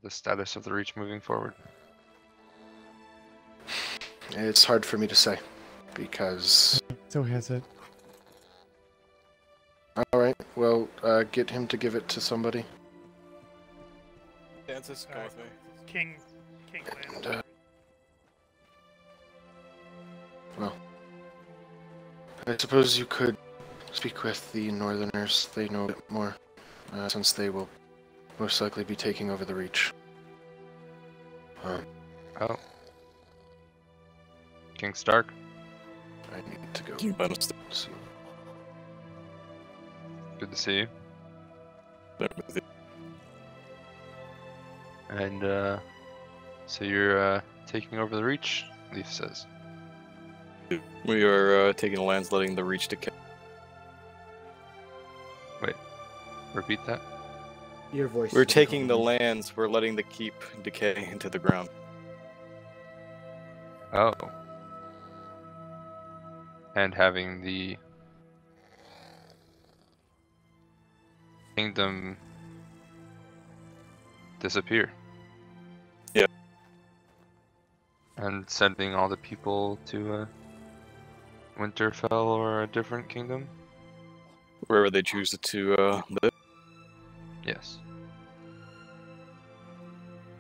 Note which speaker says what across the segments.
Speaker 1: the status of the Reach moving forward?
Speaker 2: It's hard for me to say, because...
Speaker 3: So has it.
Speaker 2: Alright, well, get him to give it to somebody.
Speaker 4: Dances, come with me.
Speaker 5: King
Speaker 2: And,
Speaker 5: Land.
Speaker 2: well, I suppose you could speak with the Northerners. They know a bit more, since they will most likely be taking over the Reach.
Speaker 1: Oh. King Stark?
Speaker 2: I need to go. See.
Speaker 1: Good to see you. And, so you're, taking over the Reach, Leaf says.
Speaker 4: We are taking the lands, letting the Reach decay.
Speaker 1: Wait, repeat that?
Speaker 6: Your voice.
Speaker 4: We're taking the lands, we're letting the keep decay into the ground.
Speaker 1: Oh. And having the kingdom disappear.
Speaker 4: Yeah.
Speaker 1: And sending all the people to Winterfell or a different kingdom?
Speaker 4: Wherever they choose to live.
Speaker 1: Yes.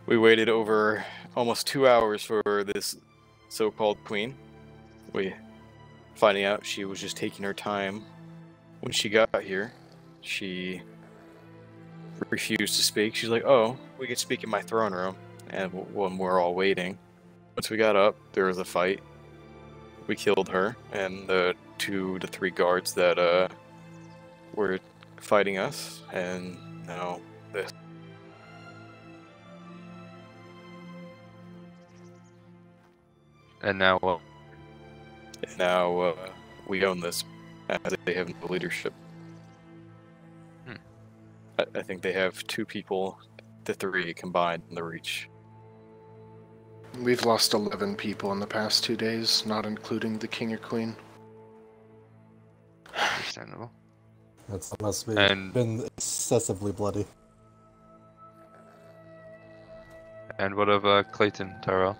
Speaker 4: We waited over almost 2 hours for this so-called queen. Finding out she was just taking her time. When she got here, she refused to speak. She's like, oh, we could speak in my throne room. And when we're all waiting. Once we got up, there was a fight. We killed her and the 2 to 3 guards that were fighting us. And now this.
Speaker 1: And now what?
Speaker 4: And now we own this as they have no leadership. I think they have 2 people to 3 combined in the Reach.
Speaker 2: We've lost 11 people in the past 2 days, not including the king or queen.
Speaker 1: Understandable.
Speaker 3: That must be
Speaker 1: And-
Speaker 3: been excessively bloody.
Speaker 1: And what of Clayton, Tyrell?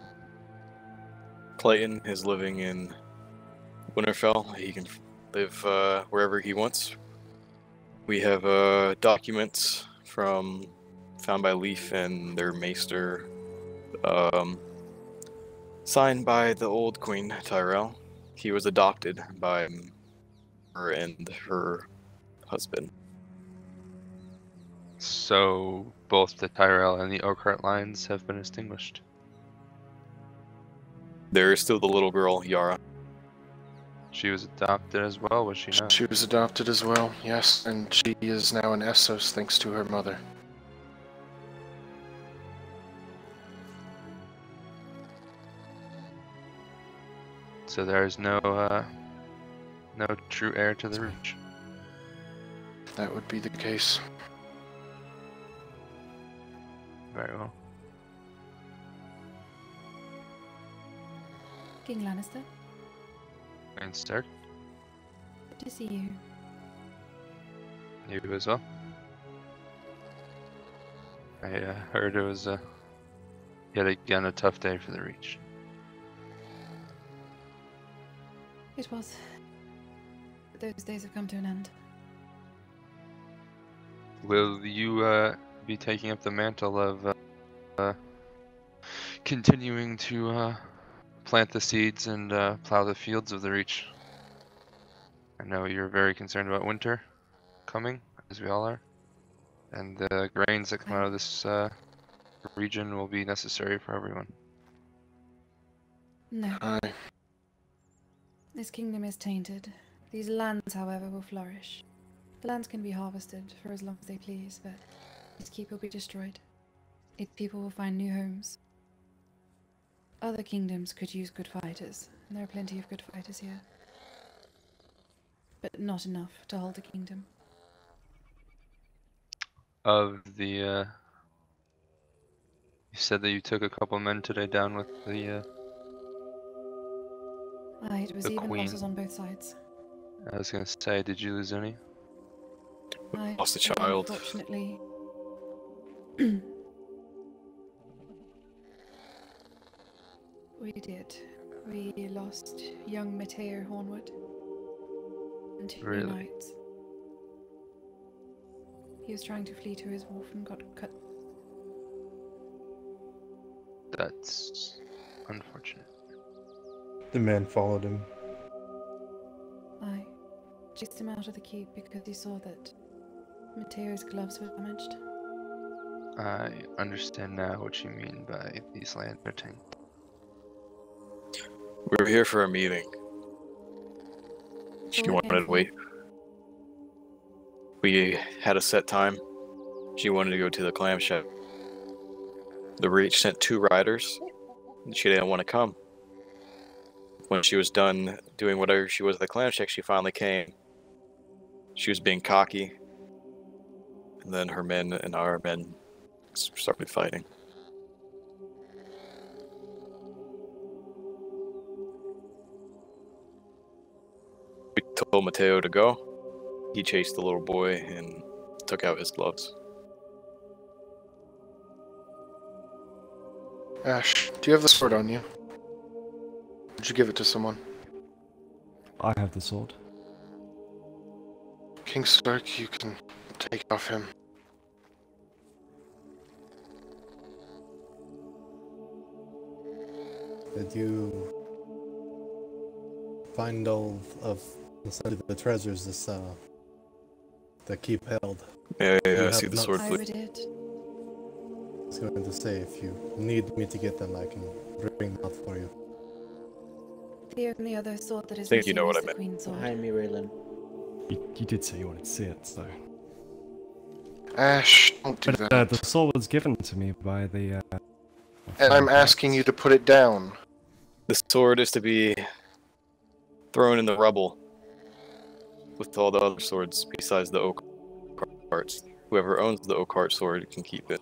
Speaker 4: Clayton is living in Winterfell. He can live wherever he wants. We have documents found by Leaf and their maester, signed by the old Queen Tyrell. He was adopted by her and her husband.
Speaker 1: So both the Tyrell and the Oakhart lines have been extinguished.
Speaker 4: There is still the little girl, Yara.
Speaker 1: She was adopted as well, was she not?
Speaker 2: She was adopted as well, yes, and she is now in Essos thanks to her mother.
Speaker 1: So there is no true heir to the Reach.
Speaker 2: That would be the case.
Speaker 1: Very well.
Speaker 7: King Lannister,
Speaker 1: And Stark,
Speaker 7: good to see you.
Speaker 1: you as well. I heard it was yet again a tough day for the Reach.
Speaker 7: It was. But those days have come to an end.
Speaker 1: Will you be taking up the mantle of continuing to plant the seeds and plow the fields of the Reach? I know you're very concerned about winter coming, as we all are, and the grains that come out of this region will be necessary for everyone.
Speaker 7: No,
Speaker 2: Aye.
Speaker 7: this kingdom is tainted. These lands, however, will flourish. The lands can be harvested for as long as they please, but its keep will be destroyed. Its people will find new homes. Other kingdoms could use good fighters, and there are plenty of good fighters here. But not enough to hold a kingdom.
Speaker 1: Of the, you said that you took a couple men today down with the,
Speaker 7: Aye, it was
Speaker 1: The
Speaker 7: even
Speaker 1: queen.
Speaker 7: losses on both sides.
Speaker 1: I was gonna say, did you lose any?
Speaker 7: Aye,
Speaker 4: Lost a
Speaker 7: but
Speaker 4: child.
Speaker 7: Unfortunately, We did. We lost young Matteo Hornwood and 2
Speaker 1: Really?
Speaker 7: knights. He was trying to flee to his wolf and got cut.
Speaker 1: That's unfortunate.
Speaker 3: The man followed him.
Speaker 7: I chased him out of the keep because he saw that Matteo's gloves were damaged.
Speaker 1: I understand now what you mean by these lands are tanked.
Speaker 4: We were here for a meeting. She
Speaker 7: Well,
Speaker 4: wanted to wait. We had a set time. She wanted to go to the clam shack. The Reach sent 2 riders, and she didn't want to come. When she was done doing whatever she was at the clam shack, she finally came. She was being cocky, and then her men and our men started fighting. We told Matteo to go. He chased the little boy and took out his gloves.
Speaker 2: Ash, do you have the sword on you? Did you give it to someone?
Speaker 5: I have the sword.
Speaker 2: King Stark, you can take it off him.
Speaker 3: Did you find all of the treasures this the keep held?
Speaker 4: Yeah,
Speaker 3: You
Speaker 4: I
Speaker 3: have
Speaker 4: see the
Speaker 3: not-
Speaker 4: sword.
Speaker 7: I did.
Speaker 3: I was going to say, if you need me to get them, I can bring them out for you.
Speaker 7: The only other sword that is
Speaker 4: Think you
Speaker 7: missing
Speaker 4: know what
Speaker 7: is
Speaker 4: I
Speaker 7: the
Speaker 4: meant.
Speaker 7: Queen's sword.
Speaker 6: Behind me, Raylan.
Speaker 5: You did say you wanted to see it, so.
Speaker 2: Ash, don't do
Speaker 5: But
Speaker 2: that.
Speaker 5: the sword was given to me by the.
Speaker 2: And I'm asking you to put it down.
Speaker 4: The sword is to be thrown in the rubble with all the other swords besides the oak hearts. Whoever owns the oak heart sword can keep it.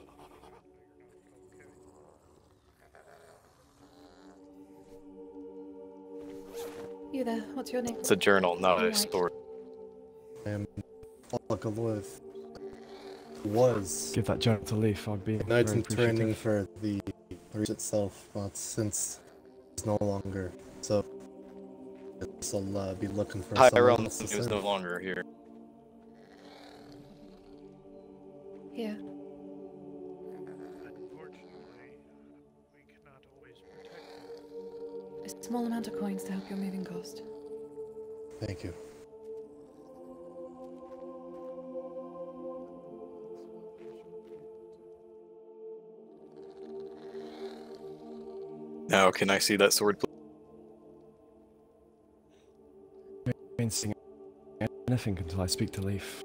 Speaker 7: You there? What's your name?
Speaker 4: It's a journal, not a
Speaker 7: Alright.
Speaker 4: sword.
Speaker 3: I am Alakaloth. Was
Speaker 5: Give that journal to Leaf, I'd be
Speaker 3: knights
Speaker 5: very
Speaker 3: in training
Speaker 5: appreciative.
Speaker 3: for the Reach itself, but since it's no longer, so I'll be looking for someone
Speaker 4: Tyrell
Speaker 3: else to
Speaker 4: is no
Speaker 3: serve.
Speaker 4: longer here.
Speaker 7: Here.
Speaker 8: Unfortunately, we cannot always protect
Speaker 7: A small amount of coins to help your moving cost.
Speaker 3: Thank you.
Speaker 4: Now, can I see that sword, please?
Speaker 5: I ain't seeing anything until I speak to Leaf.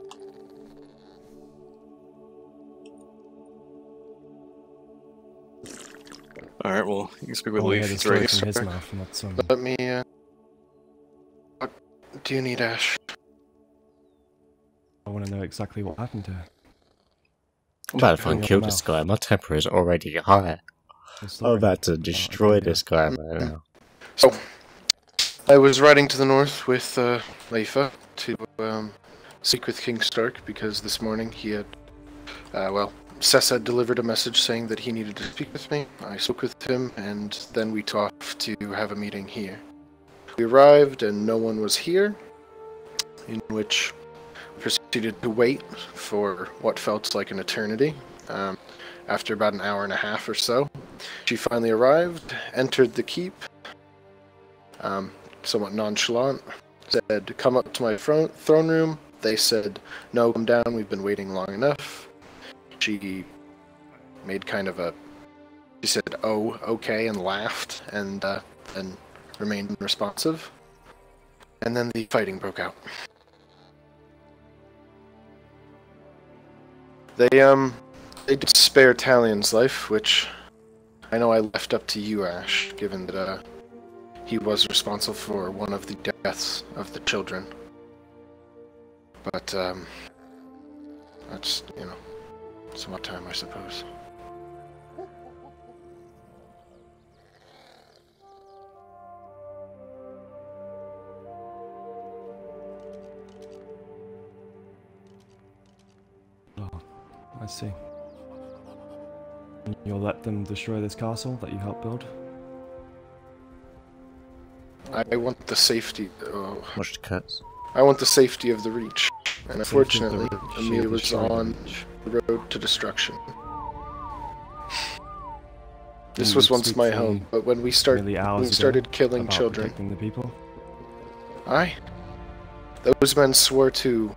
Speaker 4: Alright, well, you can speak with
Speaker 5: All I
Speaker 4: Leaf.
Speaker 5: heard
Speaker 4: It's
Speaker 5: is
Speaker 4: right
Speaker 5: straight
Speaker 4: here.
Speaker 5: from his mouth, and that's
Speaker 2: Let me, what do you need, Ash?
Speaker 5: I want to know exactly what happened to her.
Speaker 9: I'm about to
Speaker 5: Bring
Speaker 9: fucking
Speaker 5: up
Speaker 9: kill
Speaker 5: the
Speaker 9: this
Speaker 5: mouth.
Speaker 9: guy. My temper is already high.
Speaker 5: The
Speaker 9: I'm
Speaker 5: story.
Speaker 9: about to
Speaker 5: Oh,
Speaker 9: destroy
Speaker 5: okay,
Speaker 9: this guy right now.
Speaker 2: So, I was riding to the north with Leifa to speak with King Stark because this morning he had, Sessa had delivered a message saying that he needed to speak with me. I spoke with him, and then we talked to have a meeting here. We arrived, and no one was here, in which we proceeded to wait for what felt like an eternity. After about an hour and a half or so, she finally arrived, entered the keep, somewhat nonchalant, said, "Come up to my throne room." They said, "No, come down, we've been waiting long enough." She made kind of she said, "Oh, okay," and laughed, and remained unresponsive. And then the fighting broke out. They did spare Talion's life, which I know I left up to you, Ash, given that he was responsible for one of the deaths of the children. But that's, somewhat time, I suppose.
Speaker 5: Oh, I see. And you'll let them destroy this castle that you helped build?
Speaker 2: I want the safety. Oh,
Speaker 9: Watch the cuts.
Speaker 2: I want the safety of the Reach. And
Speaker 5: Safety of the
Speaker 2: unfortunately,
Speaker 5: Reach,
Speaker 2: Amelia
Speaker 5: you'll
Speaker 2: was
Speaker 5: destroy the
Speaker 2: on
Speaker 5: Reach.
Speaker 2: the road to destruction. This
Speaker 5: You
Speaker 2: was
Speaker 5: would
Speaker 2: once
Speaker 5: speak
Speaker 2: my
Speaker 5: to
Speaker 2: home, but when we
Speaker 5: Amelia hours ago
Speaker 2: started killing
Speaker 5: about
Speaker 2: children,
Speaker 5: protecting the people.
Speaker 2: those men swore to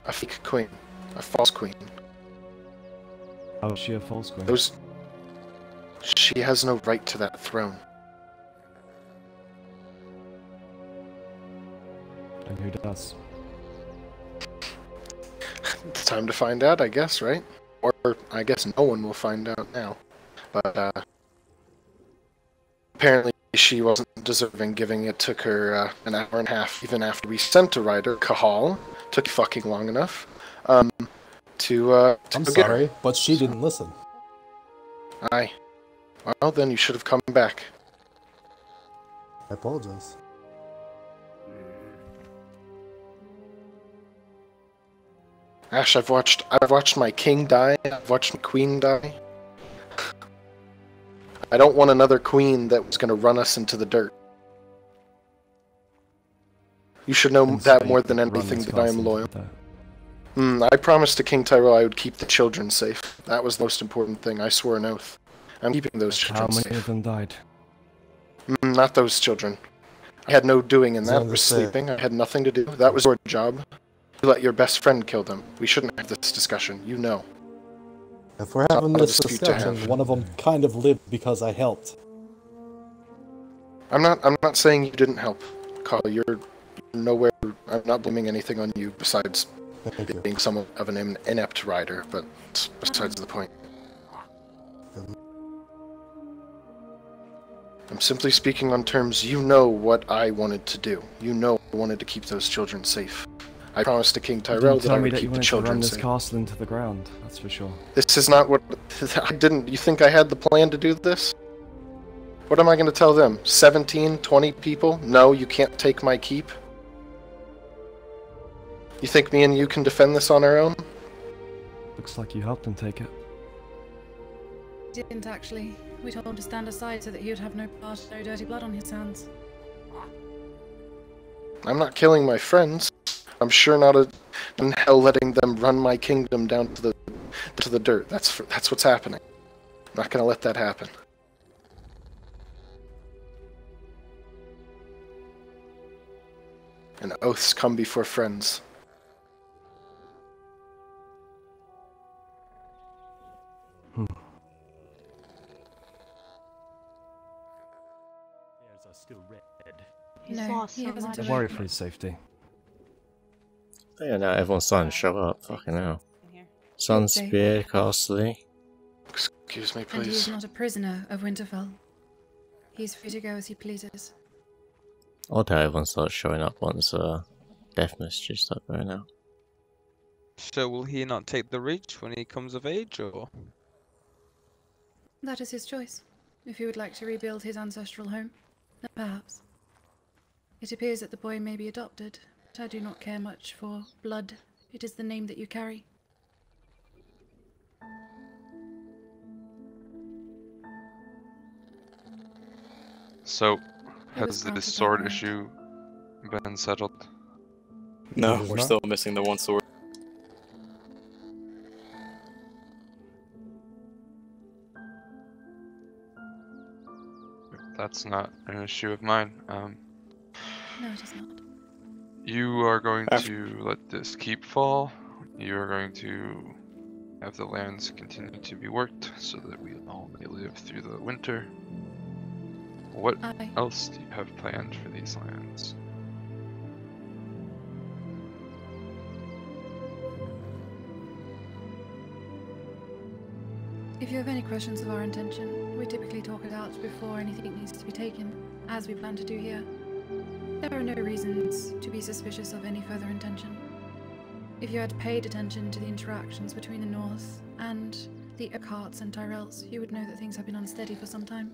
Speaker 2: a fake queen, a false queen.
Speaker 5: How is she a false queen?
Speaker 2: She has no right to that throne.
Speaker 5: And who does?
Speaker 2: It's time to find out, I guess, right? Or I guess no one will find out now. But apparently she wasn't deserving, giving it took her an hour and a half, even after we sent a rider, Kahal. Took fucking long enough. To
Speaker 6: I'm
Speaker 2: go get her.
Speaker 6: sorry, but she didn't listen.
Speaker 2: Aye. Well, then you should have come back.
Speaker 3: I apologize.
Speaker 2: Ash, I've watched my king die. I've watched my queen die. I don't want another queen that was going to run us into the dirt. You should know
Speaker 5: And
Speaker 2: that
Speaker 5: so
Speaker 2: more
Speaker 5: you
Speaker 2: than
Speaker 5: could run
Speaker 2: anything
Speaker 5: this
Speaker 2: that I am
Speaker 5: castle
Speaker 2: loyal.
Speaker 5: with that.
Speaker 2: I promised to King Tyrell I would keep the children safe. That was the most important thing. I swore an oath. I'm keeping those
Speaker 5: How
Speaker 2: children
Speaker 5: many of
Speaker 2: safe.
Speaker 5: them died?
Speaker 2: Not those children. I had no doing in
Speaker 3: As
Speaker 2: that.
Speaker 3: I
Speaker 2: I was
Speaker 3: understand.
Speaker 2: sleeping. I had nothing to do. That was your job. You let your best friend kill them. We shouldn't have this discussion. You know.
Speaker 6: If we're having
Speaker 2: not a
Speaker 6: this
Speaker 2: dispute to
Speaker 6: discussion,
Speaker 2: have.
Speaker 6: one of them kind of lived because I helped.
Speaker 2: I'm not saying you didn't help, Carl. You're nowhere. I'm not blaming anything on you besides
Speaker 6: Thank you.
Speaker 2: being somewhat of an inept rider, but besides the point. I'm simply speaking on terms. You know what I wanted to do. You know I wanted to keep those children safe. I promised to King
Speaker 5: You
Speaker 2: Tyrell
Speaker 5: didn't
Speaker 2: that I
Speaker 5: tell me
Speaker 2: would
Speaker 5: that you
Speaker 2: keep the
Speaker 5: wanted to run
Speaker 2: children
Speaker 5: this
Speaker 2: safe.
Speaker 5: castle into the ground, that's for sure.
Speaker 2: This is not what I didn't. You think I had the plan to do this? What am I going to tell them? 17, 20 people? No, you can't take my keep? You think me and you can defend this on our own?
Speaker 5: Looks like you helped him take it.
Speaker 7: Didn't actually. We told him to stand aside so that he would have no part, no dirty blood on his hands.
Speaker 2: I'm not killing my friends. I'm sure not in hell letting them run my kingdom down to the dirt. That's what's happening. I'm not going to let that happen. And oaths come before friends.
Speaker 5: Ears are still red.
Speaker 7: No, he hasn't
Speaker 5: I worry for his safety.
Speaker 9: Yeah, now everyone's starting to show up. Fucking hell. Sunspear, Castle.
Speaker 2: Excuse me,
Speaker 7: And he is
Speaker 2: please.
Speaker 7: not a prisoner of Winterfell. He's free to go as he pleases.
Speaker 9: Odd how everyone starts showing up once death messages start going out.
Speaker 10: So will he not take the Reach when he comes of age, or?
Speaker 7: That is his choice. If he would like to rebuild his ancestral home, then perhaps. It appears that the boy may be adopted, but I do not care much for blood. It is the name that you carry.
Speaker 1: So,
Speaker 7: He was
Speaker 1: has
Speaker 7: granted
Speaker 1: this
Speaker 7: that
Speaker 1: sword
Speaker 7: right.
Speaker 1: issue been settled?
Speaker 4: No,
Speaker 6: It is
Speaker 4: we're
Speaker 6: not.
Speaker 4: still missing the one sword.
Speaker 1: That's not an issue of mine.
Speaker 7: No, it is not.
Speaker 1: You are going
Speaker 4: After-
Speaker 1: to let this keep fall. You are going to have the lands continue to be worked so that we all may live through the winter. What
Speaker 7: I
Speaker 1: else do you have planned for these lands?
Speaker 7: If you have any questions of our intention, we typically talk it out before anything needs to be taken, as we plan to do here. There are no reasons to be suspicious of any further intention. If you had paid attention to the interactions between the North and the Urquharts and Tyrells, you would know that things have been unsteady for some time.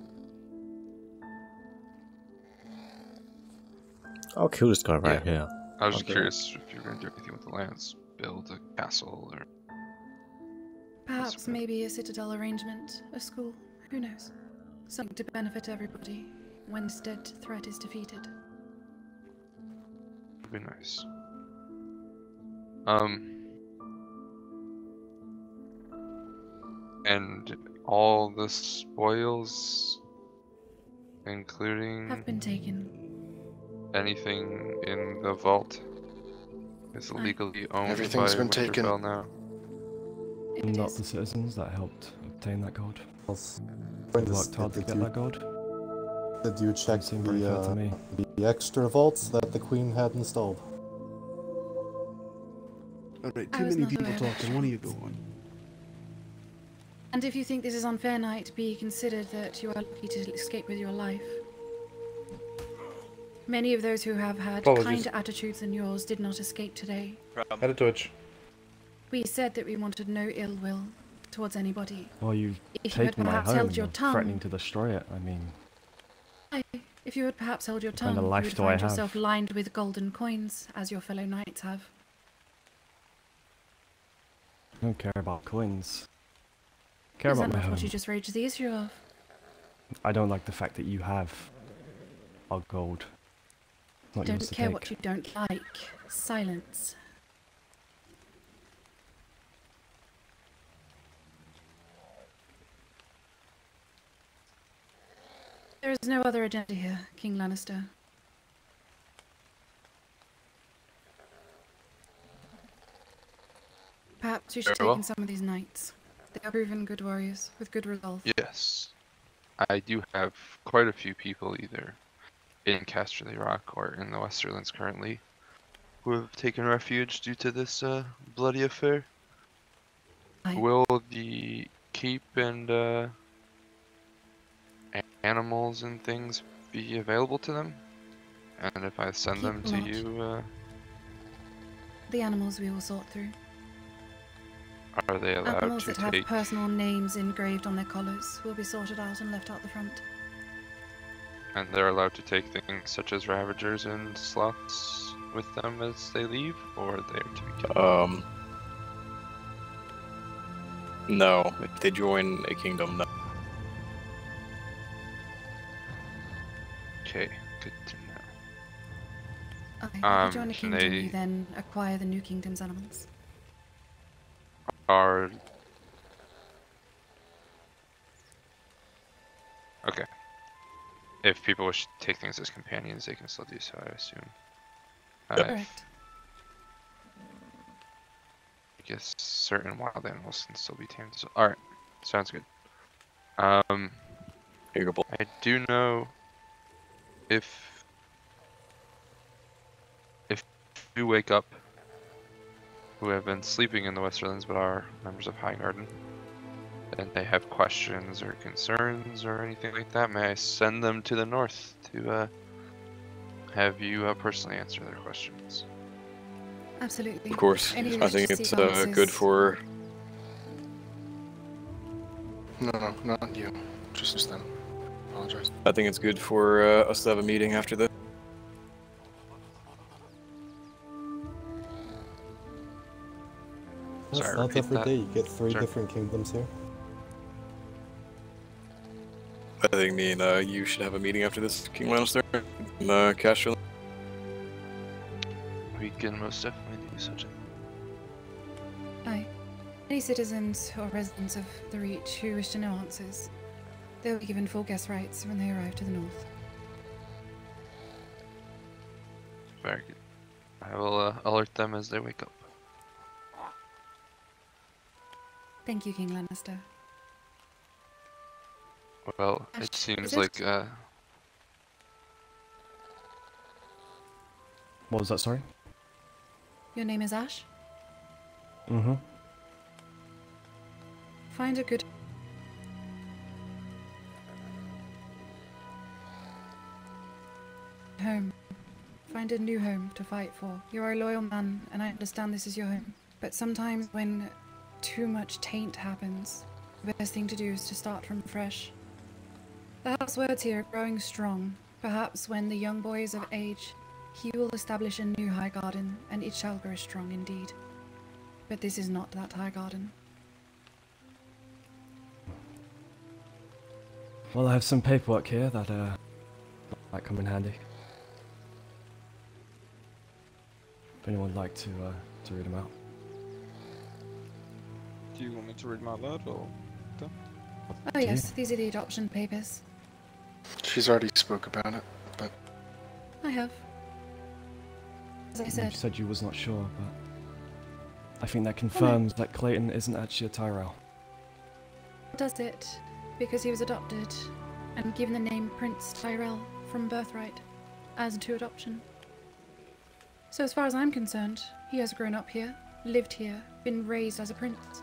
Speaker 9: I'll kill this guy right here.
Speaker 1: I was just
Speaker 9: Okay.
Speaker 1: curious if you were going to do anything with the lands. Build a castle or...
Speaker 7: Perhaps maybe a citadel arrangement, a school, who knows? Something to benefit everybody when this dead threat is defeated.
Speaker 1: be nice. And all the spoils, including
Speaker 7: Have been taken.
Speaker 1: anything in the vault, is
Speaker 7: Aye.
Speaker 1: legally owned
Speaker 2: Everything's
Speaker 1: by
Speaker 2: been taken.
Speaker 1: Winterfell now.
Speaker 7: It
Speaker 5: Not
Speaker 7: is.
Speaker 5: the citizens that helped obtain that gold.
Speaker 3: Else,
Speaker 5: Worked hard to get that gold.
Speaker 3: Did you check
Speaker 5: Seemed pretty fair to me.
Speaker 3: the extra vaults that the Queen had installed?
Speaker 11: Alright,
Speaker 7: I
Speaker 11: too
Speaker 7: was
Speaker 11: many
Speaker 7: not
Speaker 11: people
Speaker 7: aware of that
Speaker 11: talking. One of you go
Speaker 7: chance.
Speaker 11: on.
Speaker 7: And if you think this is unfair, Knight, be considered that you are lucky to escape with your life. Many of those who have had
Speaker 2: Apologies.
Speaker 7: kinder attitudes than yours did not escape today.
Speaker 2: Had a twitch.
Speaker 7: We said that we wanted no ill will towards anybody.
Speaker 5: Well, you've
Speaker 7: If you had
Speaker 5: taken my
Speaker 7: perhaps
Speaker 5: home,
Speaker 7: held your
Speaker 5: you're
Speaker 7: tongue,
Speaker 5: threatening to destroy it. I mean,
Speaker 7: if you had perhaps held your
Speaker 5: What kind
Speaker 7: tongue,
Speaker 5: of life
Speaker 7: you would
Speaker 5: do I
Speaker 7: find
Speaker 5: have?
Speaker 7: yourself lined with golden coins, as your fellow knights have.
Speaker 5: I don't care about coins. I care
Speaker 7: Is
Speaker 5: about
Speaker 7: that
Speaker 5: my
Speaker 7: not
Speaker 5: home.
Speaker 7: what you just raised the issue of?
Speaker 5: I don't like the fact that you have our gold. Not yours
Speaker 7: Don't
Speaker 5: to
Speaker 7: care
Speaker 5: take.
Speaker 7: what you don't like. Silence. There is no other agenda here, King Lannister. Perhaps you should
Speaker 1: Very
Speaker 7: take
Speaker 1: well.
Speaker 7: in some of these knights. They are proven good warriors with good resolve.
Speaker 1: Yes. I do have quite a few people either in Casterly Rock or in the Westerlands currently who have taken refuge due to this bloody affair.
Speaker 7: Aye.
Speaker 1: Will the keep and animals and things be available to them? And if I send
Speaker 7: Keep
Speaker 1: them to
Speaker 7: not.
Speaker 1: you,
Speaker 7: The animals we will sort through.
Speaker 1: are they allowed
Speaker 7: Animals
Speaker 1: to
Speaker 7: that have
Speaker 1: take?
Speaker 7: personal names engraved on their collars will be sorted out and left out the front.
Speaker 1: And they're allowed to take things such as ravagers and sloths with them as they leave, or they're to be killed?
Speaker 4: No. If they join a kingdom, no.
Speaker 1: Okay, good to know.
Speaker 7: Okay, if you join a
Speaker 1: can
Speaker 7: kingdom,
Speaker 1: they-
Speaker 7: you then acquire the new kingdom's animals.
Speaker 1: Are okay. If people wish to take things as companions, they can still do so, I assume.
Speaker 7: Correct.
Speaker 1: I guess certain wild animals can still be tamed as well. Alright, sounds good.
Speaker 4: Here you go.
Speaker 1: I do know if you wake up who have been sleeping in the Westerlands but are members of High Garden, and they have questions or concerns or anything like that, may I send them to the north to have you personally answer their questions?
Speaker 7: Absolutely.
Speaker 4: Of course.
Speaker 7: Any
Speaker 4: I think
Speaker 7: wish to
Speaker 4: it's
Speaker 7: seek answers-
Speaker 4: good for...
Speaker 2: No, not you. Just them. Apologize.
Speaker 4: I think it's good for us to have a meeting after this.
Speaker 3: That's
Speaker 1: Sorry,
Speaker 3: not
Speaker 1: repeat
Speaker 3: every
Speaker 1: that.
Speaker 3: day you get three
Speaker 1: Sure.
Speaker 3: different kingdoms here.
Speaker 4: I think me and you should have a meeting after this, King Lannister. And Casterly.
Speaker 1: We can most definitely do such a thing.
Speaker 7: Aye. Any citizens or residents of the Reach who wish to know answers, they'll be given full guest rights when they arrive to the north.
Speaker 1: Very good. I will alert them as they wake up.
Speaker 7: Thank you, King Lannister.
Speaker 1: Well,
Speaker 7: Ash,
Speaker 1: it seems
Speaker 7: is it?
Speaker 1: like
Speaker 5: What was that, sorry?
Speaker 7: Your name is Ash?
Speaker 5: Mm-hmm.
Speaker 7: Find a good home. Find a new home to fight for. You're a loyal man, and I understand this is your home. But sometimes when too much taint happens, the best thing to do is to start from fresh. The house words here are growing strong. Perhaps when the young boy is of age, he will establish a new high garden, and it shall grow strong indeed. But this is not that high garden.
Speaker 5: Well, I have some paperwork here that might come in handy. If anyone would like to read them out.
Speaker 10: Do you want me to read them out loud or?
Speaker 7: Oh yes, these are the adoption papers.
Speaker 2: She's already spoke about it, but
Speaker 7: I have. As I
Speaker 5: You
Speaker 7: said,
Speaker 5: said you was not sure, but I think that confirms that Clayton isn't actually a Tyrell.
Speaker 7: does it because he was adopted and given the name Prince Tyrell from birthright as to adoption. So as far as I'm concerned, he has grown up here, lived here, been raised as a prince.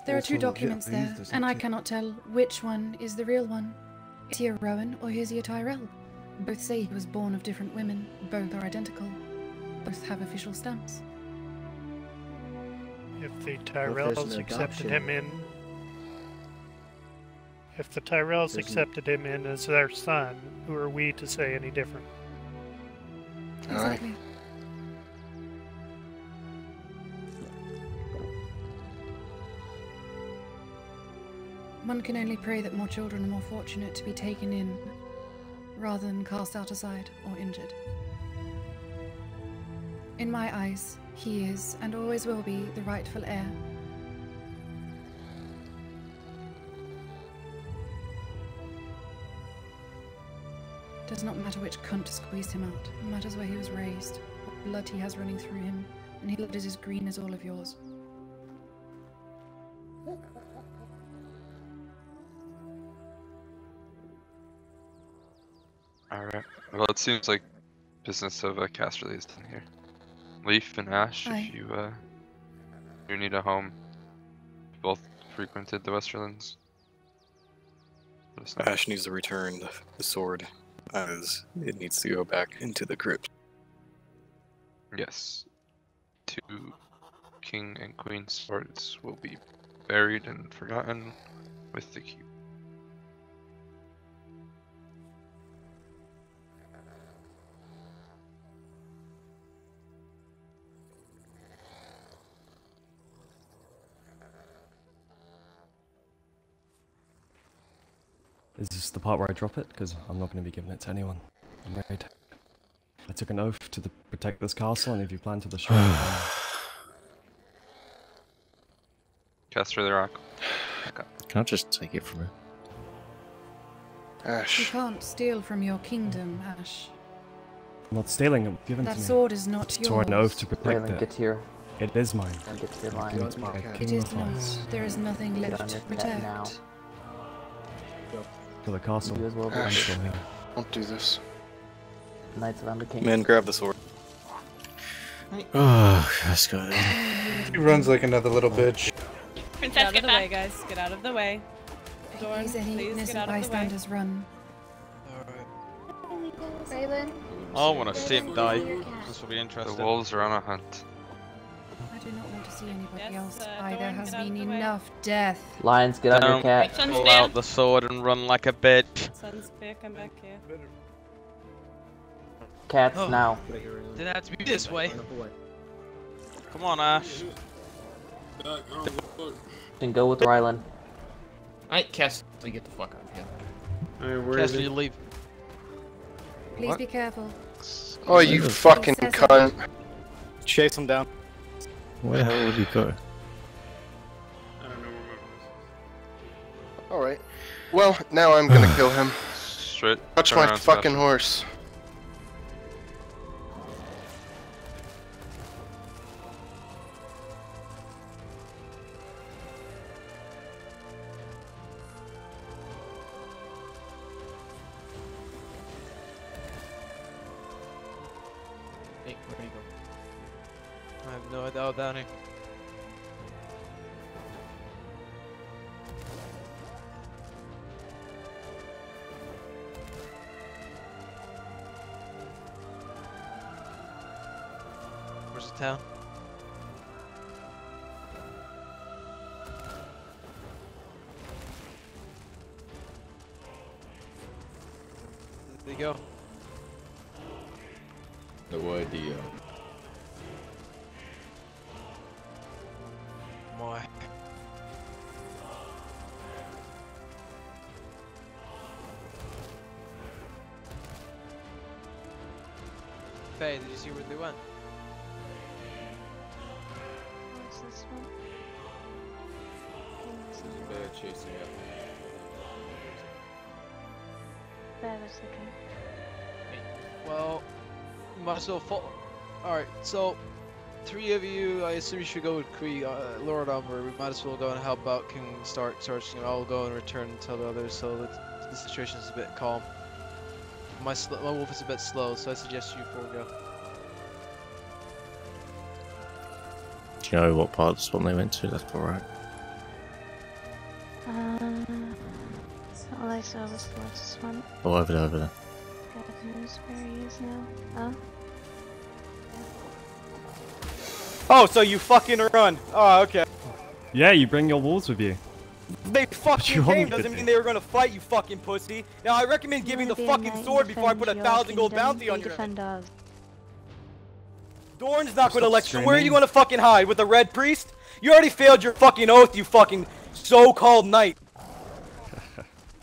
Speaker 7: There are two
Speaker 5: Also,
Speaker 7: documents
Speaker 5: yeah,
Speaker 7: there,
Speaker 5: there's
Speaker 7: and I
Speaker 5: two-
Speaker 7: cannot tell which one is the real one. Is he a Rowan or is he a Tyrell? Both say he was born of different women, both are identical, both have official stamps.
Speaker 8: If the
Speaker 11: there's
Speaker 8: Tyrells
Speaker 11: an
Speaker 8: accepted
Speaker 11: adoption-
Speaker 8: him in, if the Tyrells
Speaker 11: There's an-
Speaker 8: accepted him in as their son, who are we to say any different?
Speaker 7: Exactly. One can only pray that more children are more fortunate to be taken in, rather than cast out aside or injured. In my eyes, he is, and always will be, the rightful heir. Does not matter which cunt squeezed him out. It matters where he was raised, what blood he has running through him, and his blood is as green as all of yours.
Speaker 1: Alright. Well, it seems like business of Casterly is done here. Leaf and Ash,
Speaker 7: Aye.
Speaker 1: if you need a home, both frequented the Westerlands. Let us know.
Speaker 4: Ash needs to return the sword, as it needs to go back into the crypt.
Speaker 1: Yes. 2 king and queen swords will be buried and forgotten with the cube.
Speaker 5: Is this the part where I drop it? Because I'm not going to be giving it to anyone. I'm afraid. I took an oath to protect this castle, and if you plan to destroy it,
Speaker 1: Caster the rock.
Speaker 9: Can't just take it from her.
Speaker 7: You
Speaker 2: Ash.
Speaker 7: can't steal from your kingdom, Ash.
Speaker 5: I'm not stealing it. Given
Speaker 7: That
Speaker 5: to me.
Speaker 7: sword is not
Speaker 5: I swore an oath to
Speaker 7: yours.
Speaker 5: protect
Speaker 11: Raylan,
Speaker 5: it.
Speaker 11: get to your,
Speaker 5: It is mine.
Speaker 11: get to your line.
Speaker 5: Give it to my
Speaker 2: It
Speaker 5: king
Speaker 7: It
Speaker 5: of
Speaker 7: is not.
Speaker 5: hearts.
Speaker 7: There is nothing
Speaker 11: Get
Speaker 7: left
Speaker 11: on
Speaker 7: to
Speaker 11: your pet
Speaker 7: protect.
Speaker 11: now.
Speaker 5: For the castle.
Speaker 11: You as well,
Speaker 5: I'm
Speaker 2: Ash.
Speaker 5: still here.
Speaker 2: Don't do this.
Speaker 11: Knights around the king.
Speaker 4: Men, grab the sword.
Speaker 9: Oh, let's go.
Speaker 12: He runs like another little bitch.
Speaker 13: Get out of the way, guys. Get out of the way. Dorn,
Speaker 7: Please, any
Speaker 13: please get
Speaker 7: innocent
Speaker 13: out of the way.
Speaker 7: bystanders run.
Speaker 14: Raylan,
Speaker 10: I want to see him die.
Speaker 14: your cat.
Speaker 10: This will be
Speaker 1: The
Speaker 10: interesting.
Speaker 1: wolves are on a hunt.
Speaker 7: I do not want to see anybody
Speaker 13: Yes,
Speaker 7: else die.
Speaker 13: Dorn,
Speaker 7: There has
Speaker 13: get out of
Speaker 7: been
Speaker 13: the way.
Speaker 7: enough death.
Speaker 11: Lions, get on your
Speaker 10: Down.
Speaker 11: cat.
Speaker 13: Son's
Speaker 10: Pull
Speaker 13: down.
Speaker 10: out the sword and run like a bitch.
Speaker 13: Son's fair, come back here.
Speaker 11: Cats
Speaker 10: Oh.
Speaker 11: now.
Speaker 10: Didn't have to be this way. Come on, Ash.
Speaker 11: And go with Rylan.
Speaker 15: Alright, Cass, get the fuck out of here.
Speaker 12: Alright, where
Speaker 10: Cass,
Speaker 12: is it?
Speaker 10: you leave.
Speaker 7: Please
Speaker 1: What?
Speaker 7: be careful.
Speaker 2: Oh, you fucking
Speaker 7: Says
Speaker 2: cunt.
Speaker 4: Chase him down.
Speaker 9: Where the hell would he go?
Speaker 12: I don't know where my
Speaker 2: Alright. Well, now I'm gonna kill him.
Speaker 1: Straight.
Speaker 2: Touch
Speaker 1: turn
Speaker 2: my
Speaker 1: around,
Speaker 2: fucking
Speaker 1: Sebastian.
Speaker 2: horse.
Speaker 15: Hey, where do you go?
Speaker 10: I have no idea. Oh, down here. Where's the town? There you go.
Speaker 9: No idea.
Speaker 10: My.
Speaker 14: away. Did you see where they went?
Speaker 16: What's this one?
Speaker 4: They're chasing it.
Speaker 16: Bear a second.
Speaker 14: Well, you might as well fall. Alright, so 3 of you, I assume you should go with Kui, Lord Umber. We might as well go and help out King Stark searching, and I'll go and return and tell the others so that the situation is a bit calm. My wolf is a bit slow, so I suggest you 4 go.
Speaker 9: Do you know what part of the spawn they went to? That's alright.
Speaker 16: All I saw was the last one.
Speaker 9: Oh, over there, over there.
Speaker 16: God knows where he is now. Oh.
Speaker 4: Oh, so you fucking run. Oh, okay.
Speaker 5: Yeah, you bring your wolves with you.
Speaker 4: They fucking
Speaker 5: you want me
Speaker 4: came
Speaker 5: to
Speaker 4: doesn't
Speaker 5: do?
Speaker 4: mean they were gonna fight, you fucking pussy. Now I recommend giving the fucking sword before I put 1,000 gold bounty on your head. Dorn's not gonna let you. Where are you gonna fucking hide? With the Red Priest? You already failed your fucking oath, you fucking so-called knight.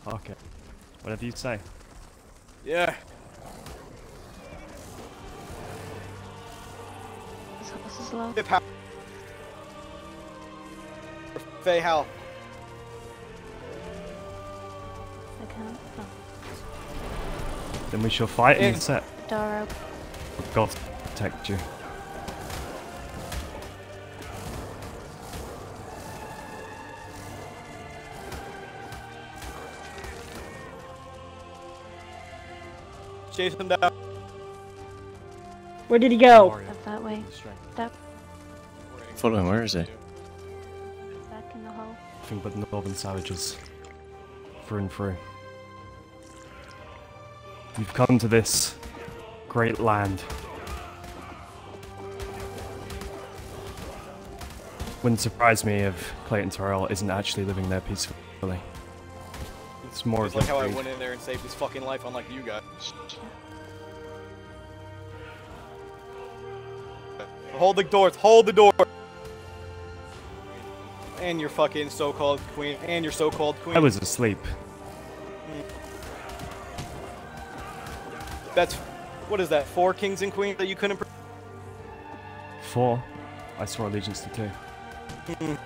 Speaker 5: Okay. Whatever you say.
Speaker 4: Yeah.
Speaker 16: This is low.
Speaker 4: Fey Hal.
Speaker 16: I can't. Oh.
Speaker 5: Then we shall fight and set.
Speaker 16: Door open.
Speaker 5: God protect you.
Speaker 4: Chase him down.
Speaker 16: Where did he go? Up that way. That
Speaker 9: Follow him, where is he?
Speaker 16: back in the hole.
Speaker 5: Nothing but northern savages. Through and through. You've come to this great land. Wouldn't surprise me if Clayton Terrell isn't actually living there peacefully. It's more
Speaker 4: It's
Speaker 5: of
Speaker 4: like
Speaker 5: a
Speaker 4: how I
Speaker 5: breed.
Speaker 4: went in there and saved his fucking life, unlike you guys. Hold the doors, hold the door! And your fucking so-called queen, and your so-called queen.
Speaker 5: I was asleep.
Speaker 4: That's, what is that, 4 kings and queens that you couldn't...
Speaker 5: 4. I swore allegiance to 2.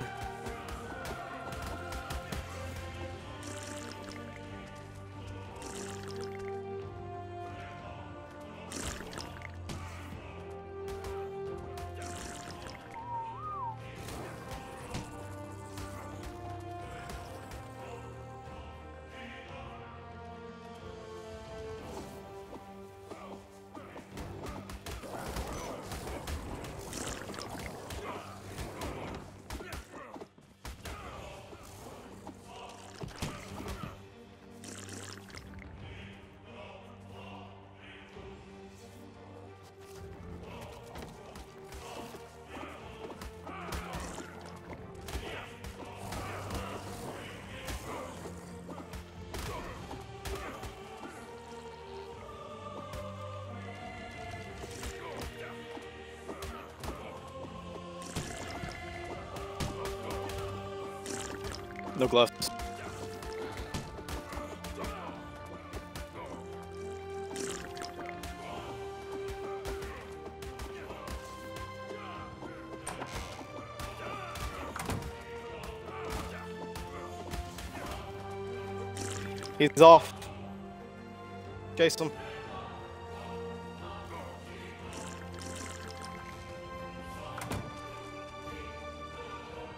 Speaker 4: No gloves. He's off. Chase him.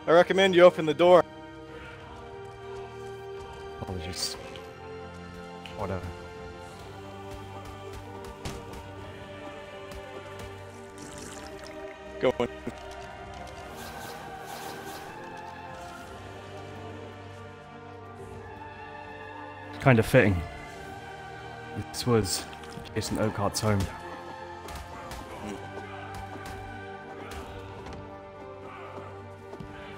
Speaker 4: I recommend you open the door.
Speaker 5: Apologies. Whatever.
Speaker 4: Go on.
Speaker 5: Kind of fitting. This was Jason Oakhart's home.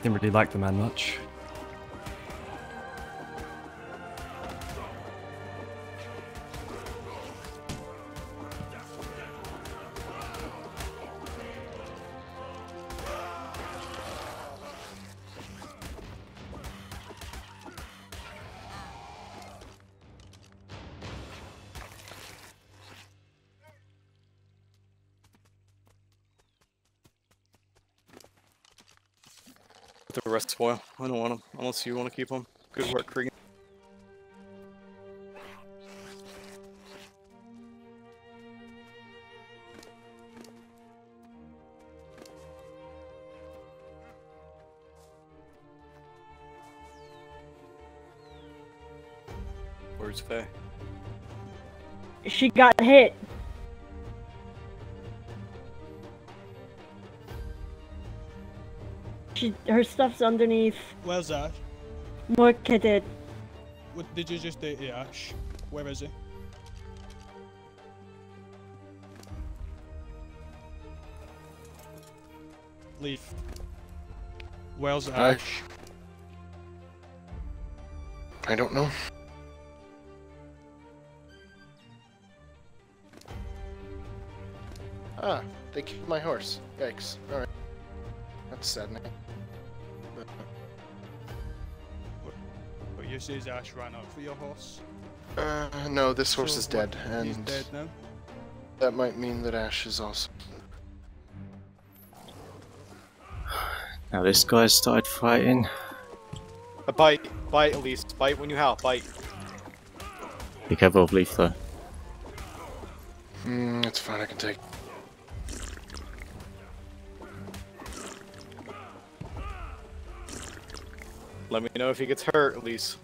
Speaker 5: Didn't really like the man much.
Speaker 4: the rest spoil. I don't want them unless you want to keep them. Good work, Cregan. Where's Faye?
Speaker 17: She got hit. Her stuff's underneath.
Speaker 18: Where's Ash?
Speaker 17: Look at it.
Speaker 18: What did you just do to Ash? Where is he? Leaf. Where's Ash?
Speaker 2: I don't know. Ah, they killed my horse. Yikes. Alright. That's saddening.
Speaker 18: But you say Ash ran up for your horse?
Speaker 2: No, this horse
Speaker 18: So
Speaker 2: is dead,
Speaker 18: what, he's
Speaker 2: and
Speaker 18: dead now?
Speaker 2: that might mean that Ash is also.
Speaker 9: Now this guy's started fighting.
Speaker 4: A bite. Bite, Elise. Bite when you howl. Bite.
Speaker 9: Be careful of Leaf though.
Speaker 2: It's fine, I can take.
Speaker 4: Let me know if he gets hurt, Elise.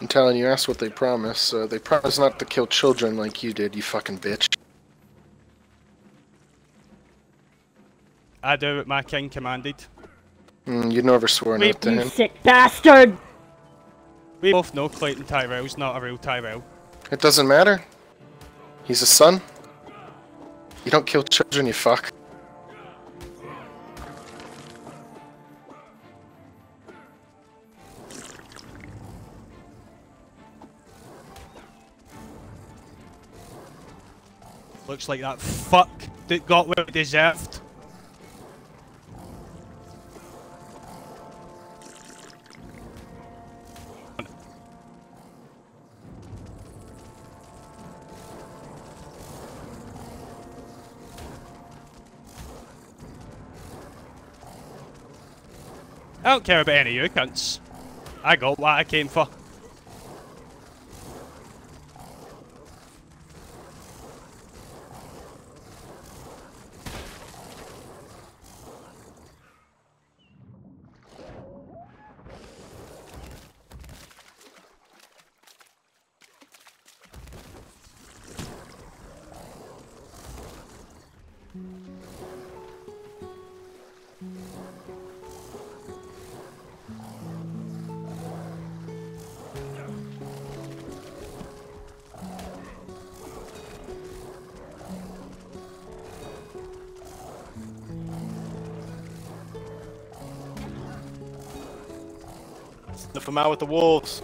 Speaker 2: I'm telling you, ask what they promise. They promise not to kill children like you did, you fucking bitch.
Speaker 18: I do what my king commanded.
Speaker 2: You never swore not to
Speaker 17: You
Speaker 2: him.
Speaker 17: sick bastard!
Speaker 18: We both know Clayton Tyrell's not a real Tyrell.
Speaker 2: It doesn't matter. He's a son. You don't kill children, you fuck.
Speaker 18: Looks like that fuck that got what he deserved. I don't care about any of you cunts. I got what I came for.
Speaker 4: Snuff him out with the wolves.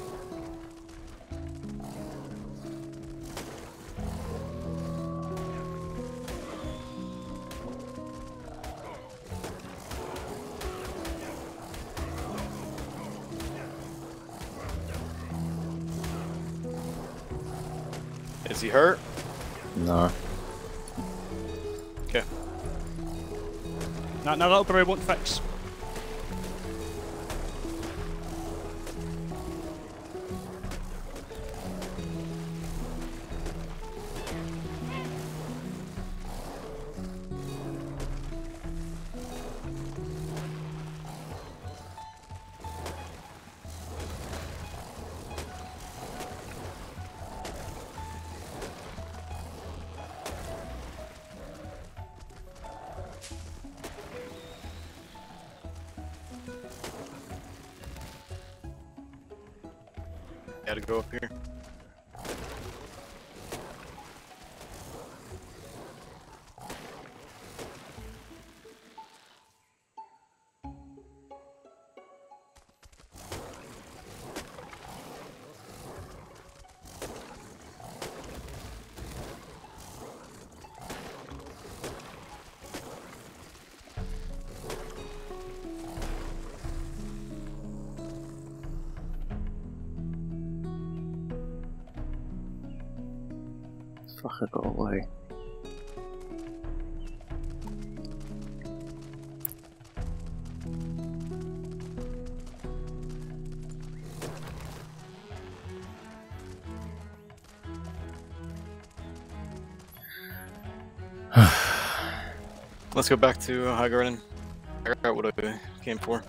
Speaker 4: Is he hurt?
Speaker 9: No.
Speaker 4: Okay.
Speaker 18: No, that'll probably won't fix.
Speaker 4: gotta go up here.
Speaker 9: Fuck, I got away.
Speaker 4: Let's go back to High Garden. Figure out what I came for.